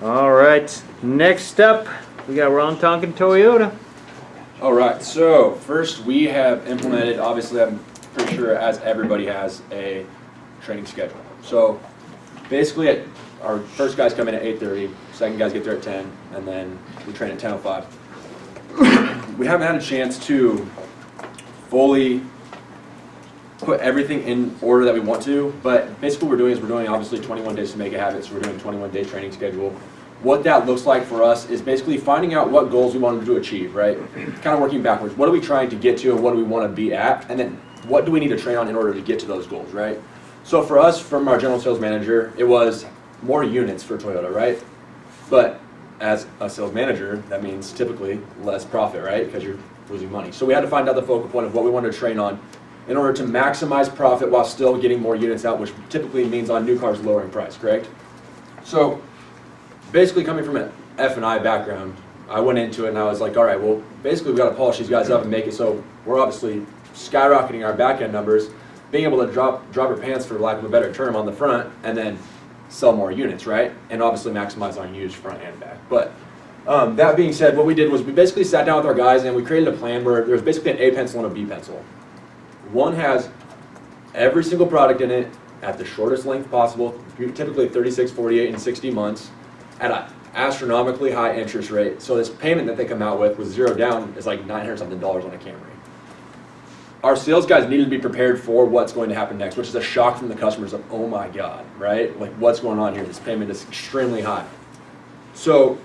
All right, next up, we got Ron Tonkin Toyota. All right, so first we have implemented, obviously I'm pretty sure as everybody has, a training schedule. So basically our first guys come in at 8:30, second guys get there at 10, and then we train at 10:05. We haven't had a chance to fully put everything in order that we want to, but basically what we're doing is we're doing obviously 21 days to make a habit, so we're doing a 21-day training schedule. What that looks like for us is basically finding out what goals we want to achieve, right? Kind of working backwards. What are we trying to get to and what do we want to be at? And then what do we need to train on in order to get to those goals, right? So for us, from our general sales manager, it was more units for Toyota, right? But as a sales manager, that means typically less profit, right? Because you're losing money. So we had to find out the focal point of what we wanted to train on in order to maximize profit while still getting more units out, which typically means on new cars lowering price, correct? So basically coming from an F&I background, I went into it and I was like, all right, well, basically we've got to polish these guys up and make it so we're obviously skyrocketing our back-end numbers, being able to drop our pants, for lack of a better term, on the front, and then sell more units, right? And obviously maximize on used front and back. But that being said, what we did was we basically sat down with our guys and we created a plan where there's basically an A pencil and a B pencil. One has every single product in it at the shortest length possible, typically 36, 48, and 60 months, at an astronomically high interest rate. So this payment that they come out with 0 down is like $900 something on a Camry. Our sales guys needed to be prepared for what's going to happen next, which is a shock from the customers of, oh my God, right? Like, what's going on here? This payment is extremely high. So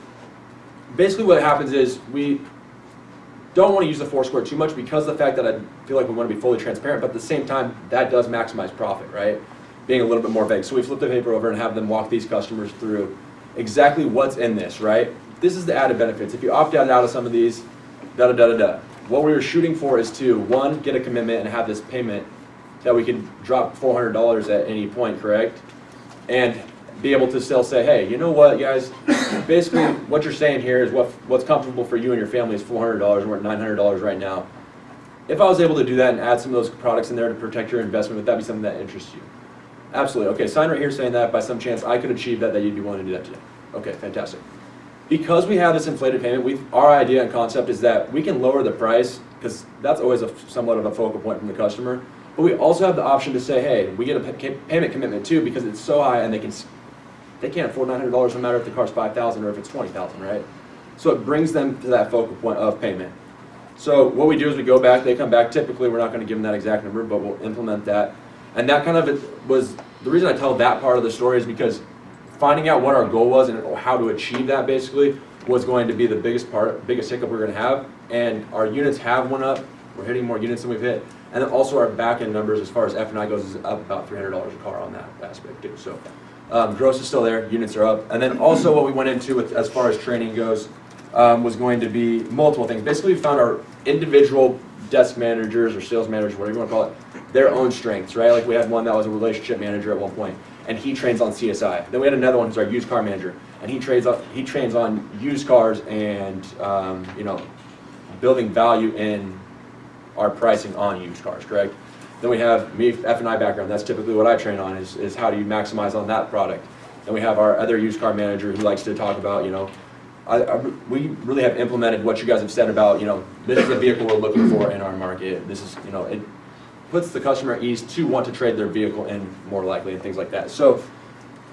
basically what happens is we don't want to use the 4-square too much because of the fact that I feel like we want to be fully transparent, but at the same time, that does maximize profit, right? Being a little bit more vague. So we flip the paper over and have them walk these customers through exactly what's in this, right? This is the added benefits. If you opt out of some of these, da-da-da-da-da. What we were shooting for is to, one, get a commitment and have this payment that we can drop $400 at any point, correct? And be able to still say, hey, you know what, guys? Basically, what you're saying here is what's comfortable for you and your family is $400, and we're at $900 right now. If I was able to do that and add some of those products in there to protect your investment, would that be something that interests you? Absolutely. Okay, sign right here saying that by some chance I could achieve that you'd be willing to do that today. Okay, fantastic. Because we have this inflated payment, our idea and concept is that we can lower the price, because that's always somewhat of a focal point from the customer, but we also have the option to say, hey, we get a payment commitment too, because it's so high and they can't afford $900 no matter if the car's $5,000 or if it's $20,000, right? So it brings them to that focal point of payment. So what we do is we go back, they come back, typically we're not going to give them that exact number, but we'll implement that. And that kind of was, the reason I tell that part of the story is because finding out what our goal was and how to achieve that basically was going to be the biggest hiccup we're going to have. And our units have went up, we're hitting more units than we've hit. And then also our back end numbers as far as F&I goes is up about $300 a car on that aspect too. So gross is still there, units are up. And then also what we went into with, as far as training goes, was going to be multiple things. Basically we found our individual desk managers or sales managers, whatever you want to call it, their own strengths, right? Like we had one that was a relationship manager at one point, and he trains on CSI. Then we had another one who's our used car manager, and he trains on used cars and building value in our pricing on used cars, correct? Then we have me, F&I background. That's typically what I train on is how do you maximize on that product. Then we have our other used car manager who likes to talk about, we really have implemented what you guys have said about, this is the vehicle we're looking for in our market. This is, it puts the customer at ease to want to trade their vehicle in more likely and things like that. So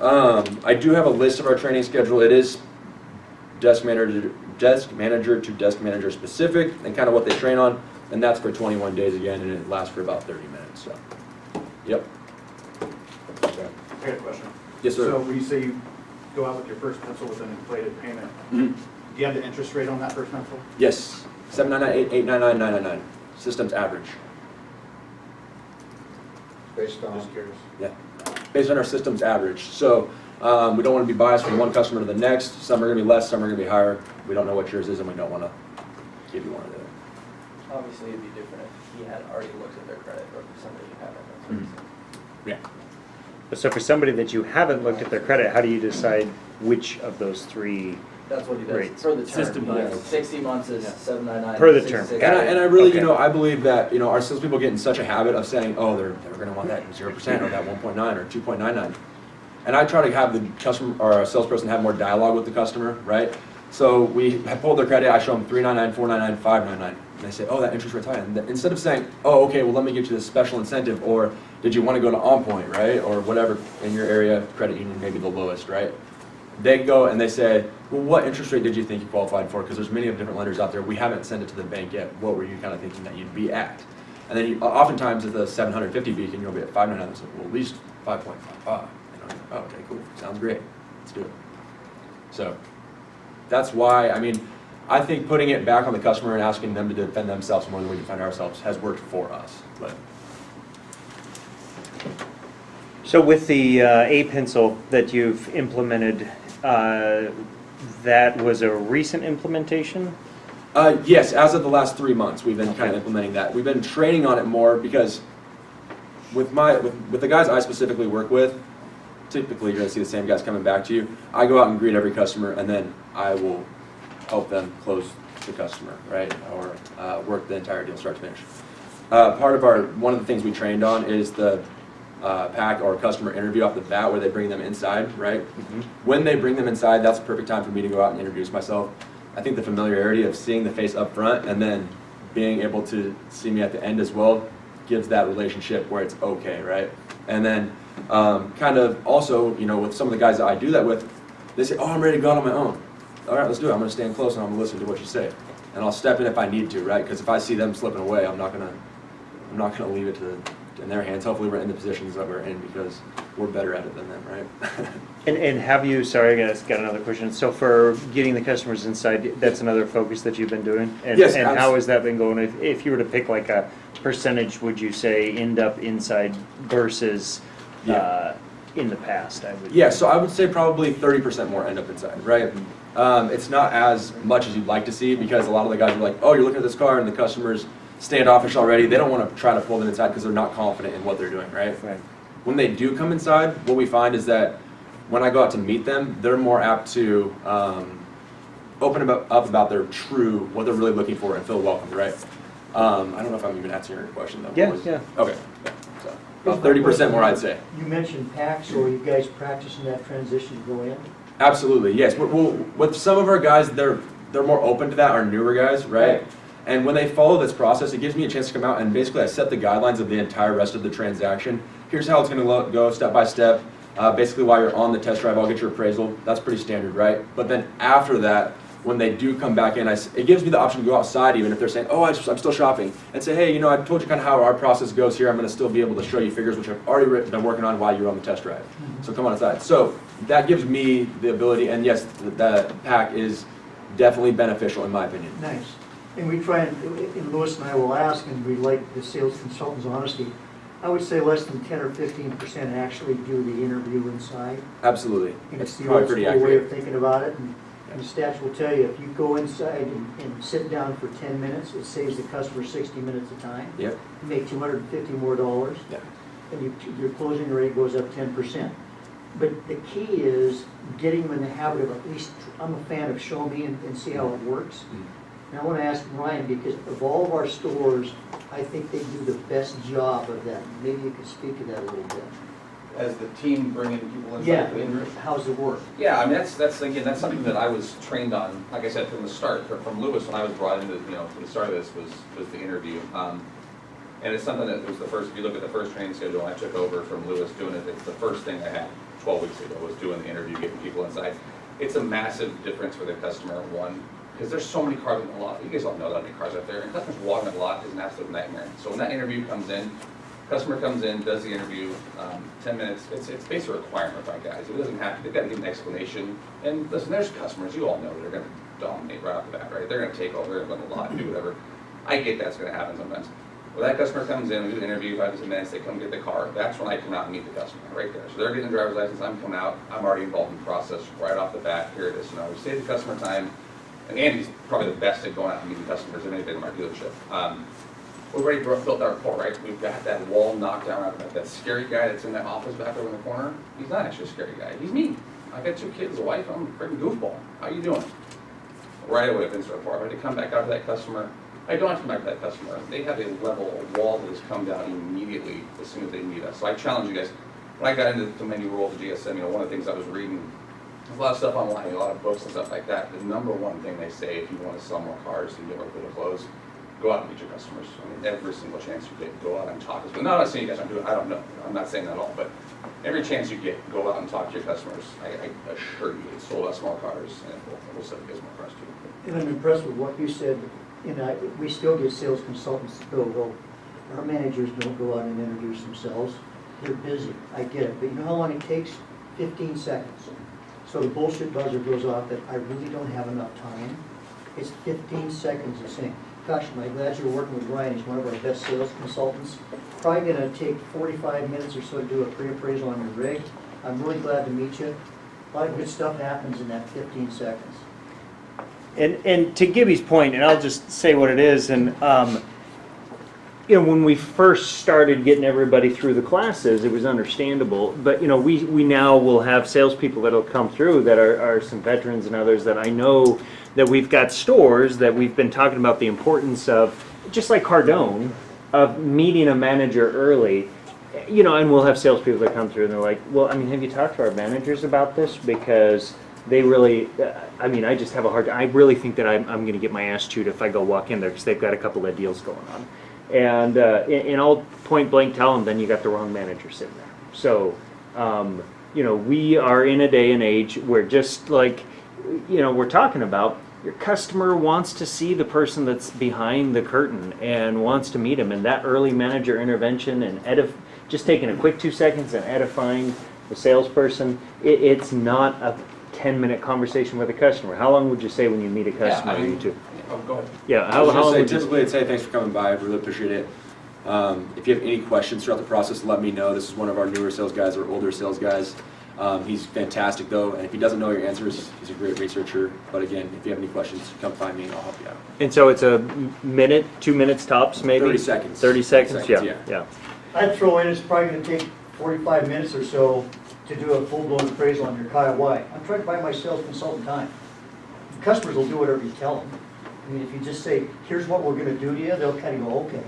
I do have a list of our training schedule. It is desk manager to desk manager specific and kind of what they train on, and that's for 21 days again, and it lasts for about 30 minutes. So, yep. Okay. I got a question. Yes, sir. So when you say you go out with your first pencil with an inflated payment, Mm-hmm. do you have the interest rate on that first pencil? Yes, 799, 899, 999. Systems average. Based on, Just curious. Yeah, based on our systems average. So we don't want to be biased from one customer to the next. Some are going to be less, some are going to be higher. We don't know what yours is, and we don't want to give you one of the other. Obviously, it'd be different if he had already looked at their credit or for somebody who haven't. That's what I'm saying. Yeah. So for somebody that you haven't looked at their credit, how do you decide which of those three? That's what he does Rates. for the term. System He has wise. 60 months is $799. Per the term. 66. Got it. And I really, Okay. I believe that, our salespeople get in such a habit of saying, oh, they're going to want that 0% or that 1.9 or 2.99. And I try to have the customer or salesperson have more dialogue with the customer, right? So we have pulled their credit, I show them 399, 499, 599. And they say, oh, that interest rate's high. And instead of saying, oh, okay, well, let me get you this special incentive, or did you want to go to On Point, right? Or whatever in your area, credit union, maybe the lowest, right? They go and they say, well, what interest rate did you think you qualified for? Because there's many of different lenders out there. We haven't sent it to the bank yet. What were you kind of thinking that you'd be at? And then oftentimes at the 750 beacon, you'll be at 599. So, well, at least 5.55. Oh, okay, cool. Sounds great. Let's do it. So that's why, I mean, I think putting it back on the customer and asking them to defend themselves more than we defend ourselves has worked for us. But So with the A-pencil that you've implemented, that was a recent implementation? yes, as of the last 3 months, we've been kind of implementing that. We've been training on it more because with the guys I specifically work with, typically you're going to see the same guys coming back to you. I go out and greet every customer, and then I will help them close the customer, right, or work the entire deal start to finish. One of the things we trained on is the pack or customer interview off the bat, where they bring them inside, right? Mm-hmm. When they bring them inside, that's the perfect time for me to go out and introduce myself. I think the familiarity of seeing the face up front and then being able to see me at the end as well gives that relationship where it's okay, right? And then kind of also, you know, with some of the guys that I do that with, they say, oh, I'm ready to go out on my own. All right, let's do it. I'm going to stand close and I'm going to listen to what you say. And I'll step in if I need to, right? Because if I see them slipping away, I'm not going to leave it in their hands. Hopefully we're in the positions that we're in because we're better at it than them, right? And have you, sorry, I got another question. So for getting the customers inside, that's another focus that you've been doing? And, Yes, and how has that been going? If you were to pick like a percentage, would you say end up inside versus in the past? Yeah, so I would say probably 30% more end up inside, right? It's not as much as you'd like to see because a lot of the guys are like, oh, you're looking at this car and the customer's standoffish already. They don't want to try to pull them inside because they're not confident in what they're doing, right? Right. When they do come inside, what we find is that when I go out to meet them, they're more apt to open up about their true, what they're really looking for and feel welcomed, right? I don't know if I'm even answering your question though. Yeah, yeah. Okay, yeah, so about 30% more I'd say. You mentioned packs, so are you guys practicing that transition to go in? Absolutely, yes. With some of our guys, they're more open to that, our newer guys, right? And when they follow this process, it gives me a chance to come out and basically I set the guidelines of the entire rest of the transaction. Here's how it's going to go step by step. Basically, while you're on the test drive, I'll get your appraisal. That's pretty standard, right? But then after that, when they do come back in, it gives me the option to go outside even if they're saying, oh, I'm still shopping, and say, hey, you know, I told you kind of how our process goes here. I'm going to still be able to show you figures which I've already been working on while you're on the test drive. So come on inside. So that gives me the ability, and yes, that pack is definitely beneficial in my opinion. Nice. And we try and Louis and I will ask, and we like the sales consultant's honesty, I would say less than 10 or 15% actually do the interview inside. Absolutely. And it's the probably old pretty school way accurate. of thinking about it. And the stats will tell you, if you go inside and sit down for 10 minutes, it saves the customer 60 minutes of time. Yep. You make $250 more dollars. Yeah. And your closing rate goes up 10%. But the key is getting them in the habit of at least, I'm a fan of show me and see how it works. And I want to ask Ryan, because of all of our stores, I think they do the best job of that. Maybe you could speak to that a little bit. As the team bringing people inside Yeah, the interview. how's it work? Yeah, I mean, that's again, that's something that I was trained on, like I said, from the start, from Lewis, when I was brought into, from the start of this, was the interview. And it's something that was the first, if you look at the first training schedule, I took over from Lewis doing it, it's the first thing I had 12 weeks ago, was doing the interview, getting people inside. It's a massive difference for the customer, one, because there's so many cars in the lot. You guys all know that many cars out there, and customers walking the lot is an absolute nightmare. So when that interview comes in, customer comes in, does the interview, 10 minutes, it's basically a requirement by guys. It doesn't have to, they've got to give an explanation. And listen, there's customers, you all know they're going to dominate right off the bat, right? They're going to take over, they're going to go on the lot and do whatever. I get that's going to happen sometimes. When that customer comes in, we do the interview, 5 to 10 minutes, they come get the car, that's when I come out and meet the customer, right there. So they're getting a driver's license, I'm coming out, I'm already involved in the process right off the bat, here it is. We save the customer time, and Andy's probably the best at going out and meeting customers than anything in our dealership. We've already built our rapport, right? We've got that wall knocked down out of that scary guy that's in that office back there in the corner. He's not actually a scary guy, he's me. I got 2 kids, a wife, I'm a freaking goofball. How you doing? Right away, I've been so rapport. I'm ready to come back out to that customer. I don't have to come back to that customer. They have a level of wall that has come down immediately as soon as they meet us. So I challenge you guys, when I got into the many roles of GSM, you know, one of the things I was reading, there's a lot of stuff online, a lot of books and stuff like that. The number one thing they say if you want to sell more cars and get more people to close, go out and meet your customers. I mean, every single chance you get, go out and talk to them. No, I'm not saying you guys don't do it, I don't know. I'm not saying that at all, but every chance you get, go out and talk to your customers. I assure you, it's sold us more cars, and we'll sell you guys more cars too. And I'm impressed with what you said, we still get sales consultants to go, well, our managers don't go out and introduce themselves, they're busy, I get it, but you know how long it takes? 15 seconds. So the bullshit buzzer goes off that I really don't have enough time. It's 15 seconds of saying, gosh, I'm glad you're working with Ryan, he's one of our best sales consultants. Probably gonna take 45 minutes or so to do a pre-appraisal on your rig. I'm really glad to meet you. A lot of good stuff happens in that 15 seconds. And to Gibby's point, and I'll just say what it is, and you know, when we first started getting everybody through the classes, it was understandable. But you know, we now will have salespeople that'll come through that are some veterans and others that I know that we've got stores that we've been talking about the importance of, just like Cardone, of meeting a manager early. You know, and we'll have salespeople that come through and they're like, well, I mean, have you talked to our managers about this? Because they really, I mean, I just have a hard time. I really think that I'm going to get my ass chewed if I go walk in there because they've got a couple of deals going on. And I'll point blank tell them, then you got the wrong manager sitting there. So, you know, we are in a day and age where just like, you know, we're talking about, your customer wants to see the person that's behind the curtain and wants to meet him. And that early manager intervention and just taking a quick 2 seconds and edifying the salesperson, it's not a 10-minute conversation with a customer. How long would you say when you meet a customer? You two? Oh, go ahead. Yeah, I was how long going would to say, typically I'd say thanks for coming by, I really appreciate it. If you have any questions throughout the process, let me know. This is one of our newer sales guys or older sales guys. He's fantastic though, and if he doesn't know your answers, he's a great researcher. But again, if you have any questions, come find me and I'll help you out. And so it's a minute, 2 minutes tops, maybe? 30 seconds. 30 seconds, yeah. yeah. I'd throw in, it's probably gonna take 45 minutes or so to do a full-blown appraisal on your Kyle White. I'm trying to buy my sales consultant time. Customers will do whatever you tell them. I mean, if you just say, here's what we're gonna do to you, they'll kind of go, okay.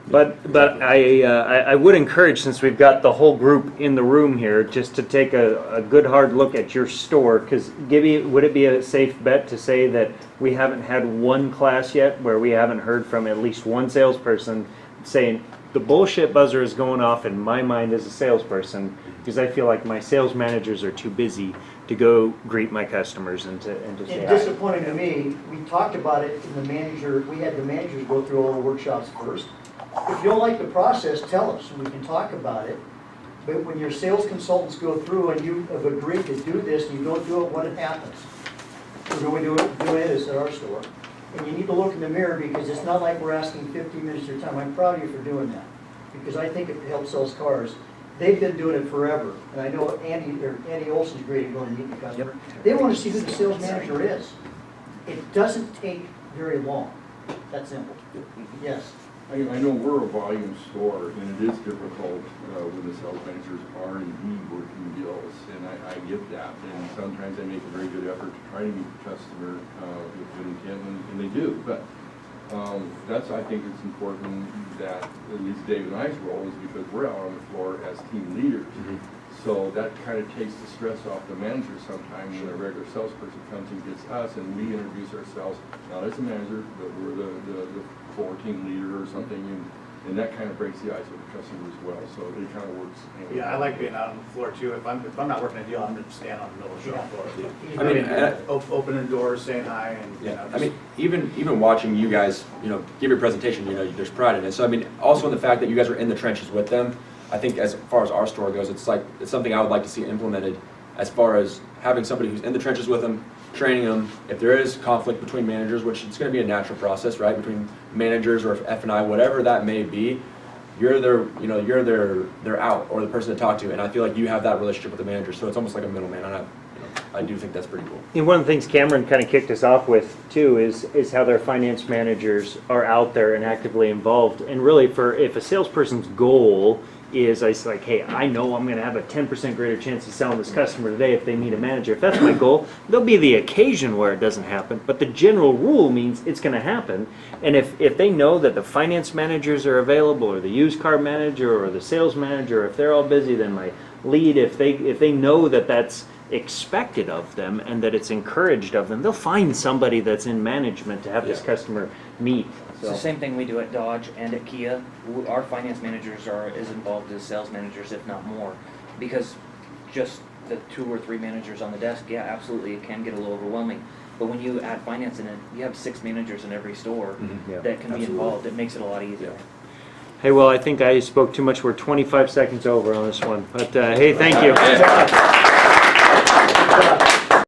But I would encourage, since we've got the whole group in the room here, just to take a good hard look at your store. Because Gibby, would it be a safe bet to say that we haven't had one class yet where we haven't heard from at least one salesperson saying, the bullshit buzzer is going off in my mind as a salesperson because I feel like my sales managers are too busy to go greet my customers and to say It's hi. disappointing to me, we talked about it in the manager, we had the managers go through all the workshops first. If you don't like the process, tell us, and we can talk about it. But when your sales consultants go through and you have agreed to do this and you don't do it, what happens? We're going to do this at our store. And you need to look in the mirror because it's not like we're asking 15 minutes of your time. I'm proud of you for doing that because I think it helps sell cars. They've been doing it forever. And I know Andy Olson's great at going to meet the customer. They want to see who the sales manager is. It doesn't take very long. That simple. Yes. I know we're a volume store, and it is difficult when the sales managers are indeed working deals, and I get that. And sometimes I make a very good effort to try to meet the customer with good intent, and they do. But I think it's important that at least Dave and I's role is because we're out on the floor as team leaders. Mm-hmm. So that kind of takes the stress off the manager sometimes when a regular salesperson comes and gets us, and we introduce ourselves not as a manager, but we're the floor team leader or something, and that kind of breaks the ice with the customer as well. So it kind of works. Yeah, I like being out on the floor too. If I'm not working a deal, I'm just standing on the middle of the shop floor. Yeah. I mean, opening doors, saying hi, and you know. I mean, even watching you guys, you know, give your presentation, you know, there's pride in it. So I mean, also in the fact that you guys are in the trenches with them, I think as far as our store goes, it's something I would like to see implemented as far as having somebody who's in the trenches with them, training them. If there is conflict between managers, which it's going to be a natural process, right, between managers or F&I, whatever that may be, you're their out or the person to talk to, and I feel like you have that relationship with the manager, so it's almost like a middleman, and I do think that's pretty cool. And one of the things Cameron kind of kicked us off with too is how their finance managers are out there and actively involved. And really, if a salesperson's goal is I say like, hey, I know I'm gonna have a 10% greater chance of selling this customer today if they meet a manager. If that's my goal, there'll be the occasion where it doesn't happen, but the general rule means it's gonna happen. And if they know that the finance managers are available, or the used car manager, or the sales manager, if they're all busy, then my lead, if they know that that's expected of them and that it's encouraged of them, they'll find somebody that's in management to have this Yeah. customer meet. It's the same thing we do at Dodge and at Kia. Our finance managers are as involved as sales managers, if not more, because just the 2 or 3 managers on the desk, yeah, absolutely, it can get a little overwhelming. But when you add finance in it, you have 6 managers in every store Yeah. that can be Absolutely. involved. It makes it a lot easier. Hey, well, I think I spoke too much. We're 25 seconds over on this one, but hey, thank you. Yeah.